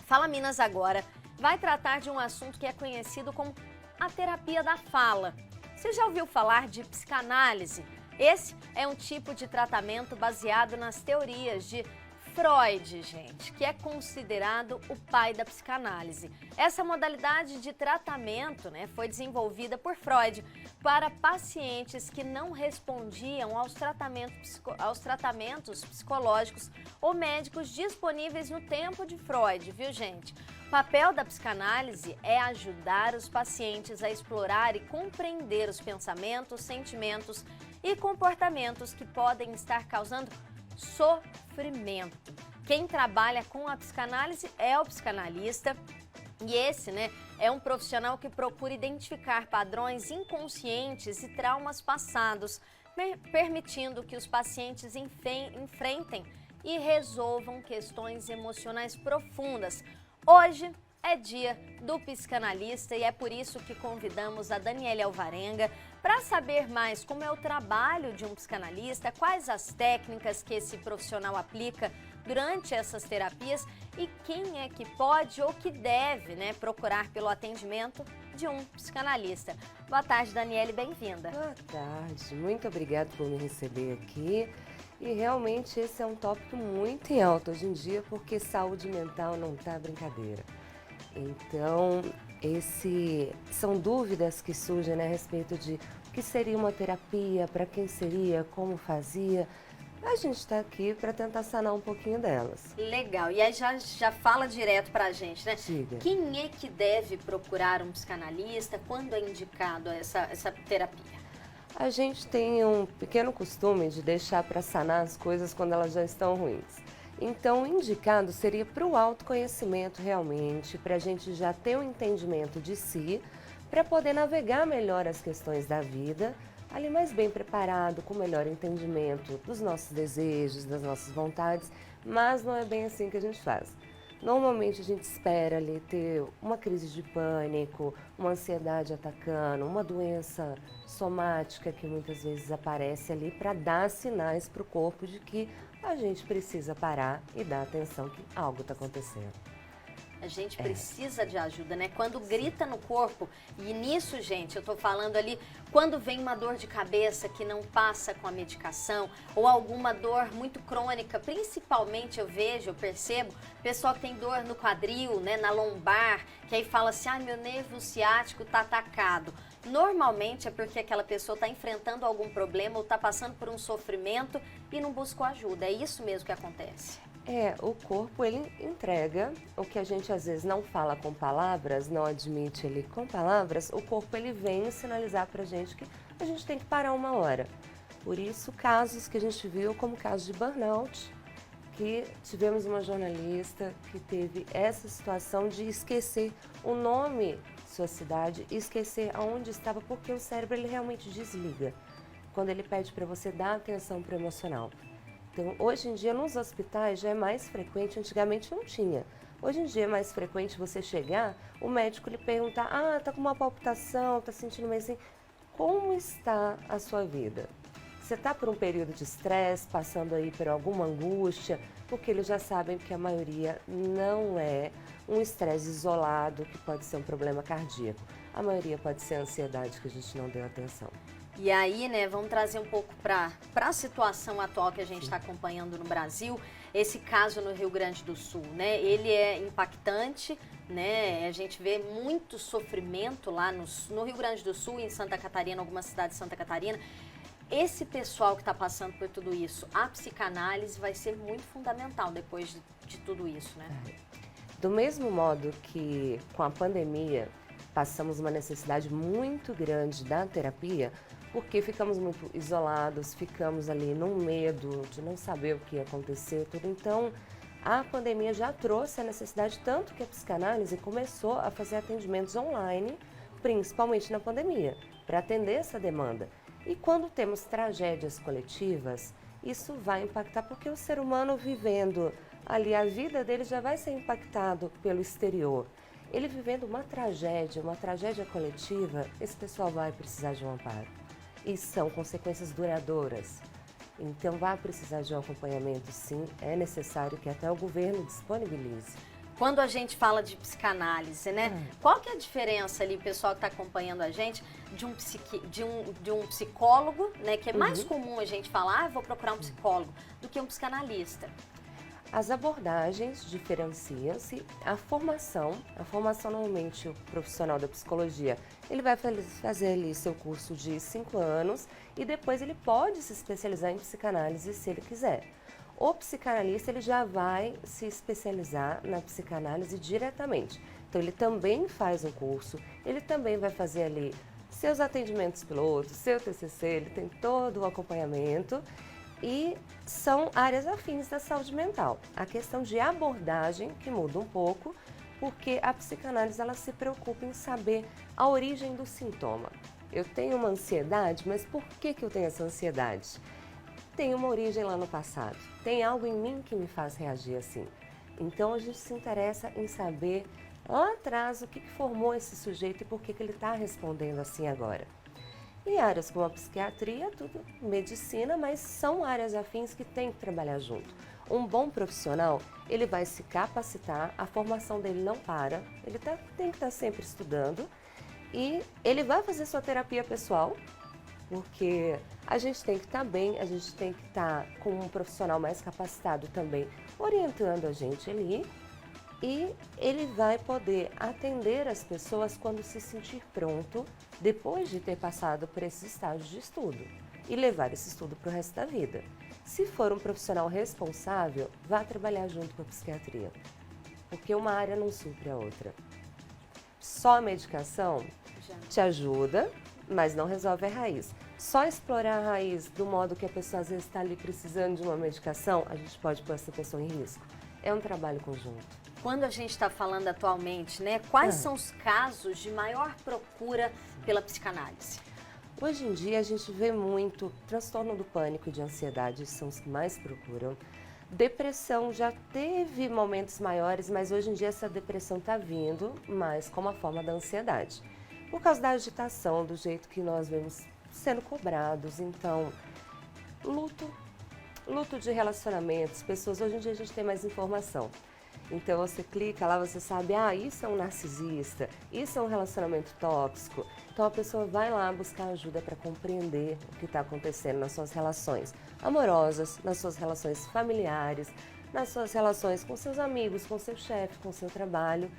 Fala Minas Agora vai tratar de um assunto que é conhecido como a terapia da fala. Você já ouviu falar de psicanálise? Esse é um tipo de tratamento baseado nas teorias de Freud, gente, que é considerado o pai da psicanálise. Essa modalidade de tratamento, foi desenvolvida por Freud para pacientes que não respondiam aos tratamentos psicológicos ou médicos disponíveis no tempo de Freud, viu, gente? O papel da psicanálise é ajudar os pacientes a explorar e compreender os pensamentos, sentimentos e comportamentos que podem estar causando sofrimento. Quem trabalha com a psicanálise é o psicanalista e esse, é um profissional que procura identificar padrões inconscientes e traumas passados, permitindo que os pacientes enfrentem e resolvam questões emocionais profundas. Hoje é dia do psicanalista e é por isso que convidamos a Daniele Alvarenga para saber mais como é o trabalho de um psicanalista, quais as técnicas que esse profissional aplica durante essas terapias e quem é que pode ou que deve, procurar pelo atendimento de um psicanalista. Boa tarde, Daniele, bem-vinda. Boa tarde, muito obrigada por me receber aqui. E realmente esse é um tópico muito em alta hoje em dia, porque saúde mental não está brincadeira. Então, são dúvidas que surgem a respeito de o que seria uma terapia, para quem seria, como fazia. A gente está aqui para tentar sanar um pouquinho delas. Legal, e aí já fala direto para a gente, Diga. Quem é que deve procurar um psicanalista? Quando é indicado essa terapia? A gente tem um pequeno costume de deixar para sanar as coisas quando elas já estão ruins. Então, o indicado seria para o autoconhecimento realmente, para a gente já ter um entendimento de si, para poder navegar melhor as questões da vida, ali mais bem preparado, com melhor entendimento dos nossos desejos, das nossas vontades, mas não é bem assim que a gente faz. Normalmente a gente espera ali ter uma crise de pânico, uma ansiedade atacando, uma doença somática que muitas vezes aparece ali para dar sinais para o corpo de que a gente precisa parar e dar atenção que algo está acontecendo. A gente precisa de ajuda, Quando grita no corpo, e nisso, gente, eu tô falando ali, quando vem uma dor de cabeça que não passa com a medicação, ou alguma dor muito crônica, principalmente eu percebo, pessoal que tem dor no quadril, na lombar, que aí fala assim, meu nervo ciático tá atacado. Normalmente é porque aquela pessoa está enfrentando algum problema ou está passando por um sofrimento e não buscou ajuda. É isso mesmo que acontece. O corpo ele entrega o que a gente às vezes não fala com palavras, não admite ele com palavras, o corpo ele vem sinalizar pra gente que a gente tem que parar uma hora. Por isso, casos que a gente viu como caso de burnout, que tivemos uma jornalista que teve essa situação de esquecer o nome de sua cidade, esquecer aonde estava, porque o cérebro ele realmente desliga quando ele pede para você dar atenção pro emocional. Então, hoje em dia, nos hospitais já é mais frequente, antigamente não tinha. Hoje em dia é mais frequente você chegar, o médico lhe perguntar, tá com uma palpitação, tá sentindo meio assim, como está a sua vida? Você está por um período de estresse, passando aí por alguma angústia, porque eles já sabem que a maioria não é um estresse isolado, que pode ser um problema cardíaco. A maioria pode ser a ansiedade que a gente não deu atenção. E aí, vamos trazer um pouco para a situação atual que a gente está acompanhando no Brasil, esse caso no Rio Grande do Sul, Ele é impactante, A gente vê muito sofrimento lá no Rio Grande do Sul, em Santa Catarina, algumas cidades de Santa Catarina. Esse pessoal que está passando por tudo isso, a psicanálise vai ser muito fundamental depois de tudo isso, Do mesmo modo que com a pandemia passamos uma necessidade muito grande da terapia, porque ficamos muito isolados, ficamos ali num medo de não saber o que ia acontecer, tudo. Então, a pandemia já trouxe a necessidade, tanto que a psicanálise começou a fazer atendimentos online, principalmente na pandemia, para atender essa demanda. E quando temos tragédias coletivas, isso vai impactar, porque o ser humano vivendo ali, a vida dele já vai ser impactado pelo exterior. Ele vivendo uma tragédia coletiva, esse pessoal vai precisar de um amparo. E são consequências duradouras. Então vai precisar de um acompanhamento, sim, é necessário que até o governo disponibilize. quando a gente fala de psicanálise, né? Qual que é a diferença ali, pessoal que está acompanhando a gente, de um psicólogo, né? Que é mais comum a gente falar, vou procurar um psicólogo, do que um psicanalista. As abordagens diferenciam-se, a formação normalmente o profissional da psicologia, ele vai fazer ali seu curso de 5 anos e depois ele pode se especializar em psicanálise se ele quiser. O psicanalista ele já vai se especializar na psicanálise diretamente. Então ele também faz um curso, ele também vai fazer ali seus atendimentos pilotos, seu TCC, ele tem todo o acompanhamento e são áreas afins da saúde mental. A questão de abordagem que muda um pouco, porque a psicanálise ela se preocupa em saber a origem do sintoma. Eu tenho uma ansiedade, mas por que eu tenho essa ansiedade? Tem uma origem lá no passado, tem algo em mim que me faz reagir assim. Então a gente se interessa em saber lá atrás o que formou esse sujeito e por que ele está respondendo assim agora. E áreas como a psiquiatria, tudo medicina, mas são áreas afins que tem que trabalhar junto. Um bom profissional, ele vai se capacitar, a formação dele não para, ele tem que estar sempre estudando e ele vai fazer sua terapia pessoal, porque a gente tem que estar bem, a gente tem que estar com um profissional mais capacitado também, orientando a gente ali, e ele vai poder atender as pessoas quando se sentir pronto, depois de ter passado por esses estágios de estudo, e levar esse estudo para o resto da vida. Se for um profissional responsável, vá trabalhar junto com a psiquiatria, porque uma área não supre a outra. Só a medicação te ajuda, mas não resolve a raiz. Só explorar a raiz do modo que a pessoa às vezes está ali precisando de uma medicação, a gente pode pôr essa pessoa em risco. É um trabalho conjunto. Quando a gente está falando atualmente, né, quais são os casos de maior procura pela psicanálise? Hoje em dia a gente vê muito transtorno do pânico e de ansiedade, são os que mais procuram. Depressão já teve momentos maiores, mas hoje em dia essa depressão está vindo mais como a forma da ansiedade. Por causa da agitação, do jeito que nós vemos sendo cobrados, então, luto de relacionamentos, pessoas, hoje em dia a gente tem mais informação. Então você clica lá, você sabe, isso é um narcisista, isso é um relacionamento tóxico. Então a pessoa vai lá buscar ajuda para compreender o que está acontecendo nas suas relações amorosas, nas suas relações familiares, nas suas relações com seus amigos, com seu chefe, com seu trabalho.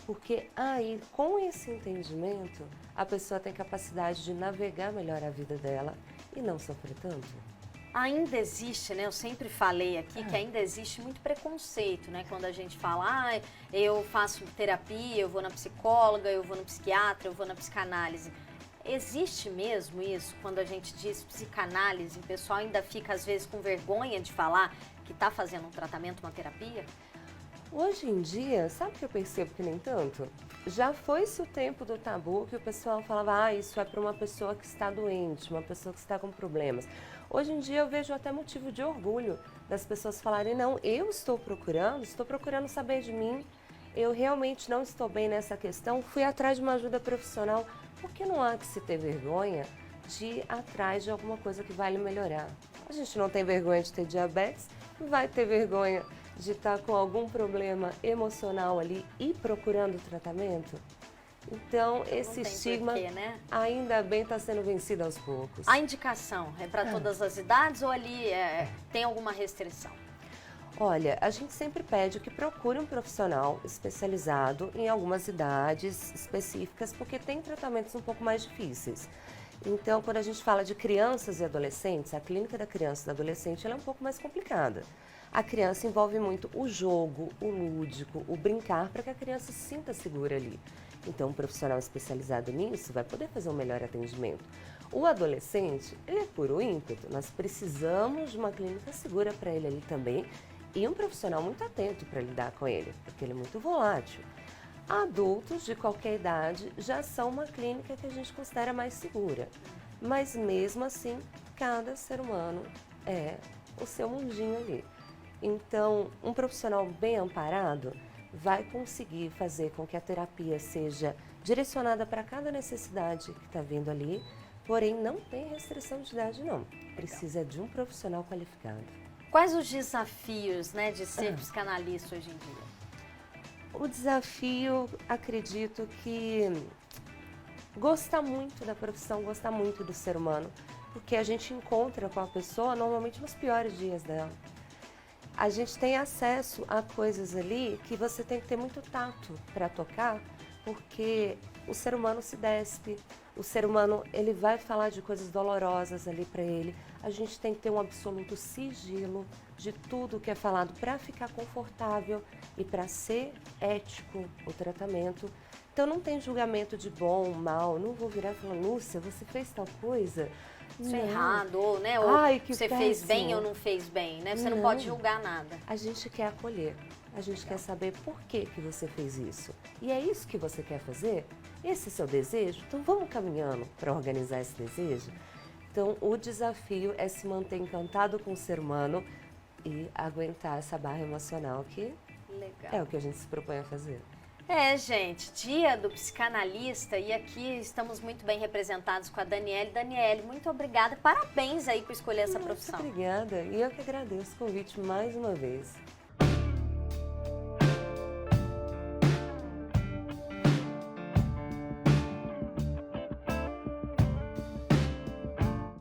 Porque aí, com esse entendimento, a pessoa tem capacidade de navegar melhor a vida dela e não sofrer tanto. Ainda existe, né? Eu sempre falei aqui que ainda existe muito preconceito, né? Quando a gente fala, eu faço terapia, eu vou na psicóloga, eu vou no psiquiatra, eu vou na psicanálise. Existe mesmo isso? Quando a gente diz psicanálise, o pessoal ainda fica às vezes com vergonha de falar que está fazendo um tratamento, uma terapia? Hoje em dia, sabe o que eu percebo que nem tanto? Já foi-se o tempo do tabu que o pessoal falava, isso é para uma pessoa que está doente, uma pessoa que está com problemas. Hoje em dia eu vejo até motivo de orgulho das pessoas falarem, não, eu estou procurando saber de mim, eu realmente não estou bem nessa questão, fui atrás de uma ajuda profissional, porque não há que se ter vergonha de ir atrás de alguma coisa que vale melhorar. A gente não tem vergonha de ter diabetes, vai ter vergonha de estar com algum problema emocional ali e procurando tratamento? Então, esse estigma porquê, né? ainda bem está sendo vencido aos poucos. A indicação é para todas as idades ou ali tem alguma restrição? Olha, a gente sempre pede que procure um profissional especializado em algumas idades específicas, porque tem tratamentos um pouco mais difíceis. Então, quando a gente fala de crianças e adolescentes, a clínica da criança e do adolescente ela é um pouco mais complicada. A criança envolve muito o jogo, o lúdico, o brincar, para que a criança se sinta segura ali. Então, um profissional especializado nisso vai poder fazer um melhor atendimento. O adolescente, ele é puro ímpeto, nós precisamos de uma clínica segura para ele ali também e um profissional muito atento para lidar com ele, porque ele é muito volátil. Adultos de qualquer idade já são uma clínica que a gente considera mais segura, mas mesmo assim, cada ser humano é o seu mundinho ali. Então, um profissional bem amparado vai conseguir fazer com que a terapia seja direcionada para cada necessidade que está vindo ali, porém não tem restrição de idade não, precisa de um profissional qualificado. Quais os desafios, né, de ser psicanalista hoje em dia? O desafio, acredito que gostar muito da profissão, gostar muito do ser humano, porque a gente encontra com a pessoa normalmente nos piores dias dela. A gente tem acesso a coisas ali que você tem que ter muito tato para tocar, porque o ser humano se despe, o ser humano ele vai falar de coisas dolorosas ali para ele. A gente tem que ter um absoluto sigilo de tudo que é falado para ficar confortável e para ser ético o tratamento. Então não tem julgamento de bom, mal, não vou virar e falar, Lúcia, você fez tal coisa? Isso é errado, ou, né? Ou Ai, que você péssimo. fez bem ou não fez bem, né? Você não pode julgar nada. A gente quer acolher, a gente quer saber por que você fez isso. E é isso que você quer fazer? Esse é seu desejo? Então vamos caminhando para organizar esse desejo? Então o desafio é se manter encantado com o ser humano e aguentar essa barra emocional que é o que a gente se propõe a fazer. É, gente, dia do psicanalista e aqui estamos muito bem representados com a Daniele. Daniele, muito obrigada. Parabéns aí por escolher essa profissão. Muito obrigada e eu que agradeço o convite mais uma vez.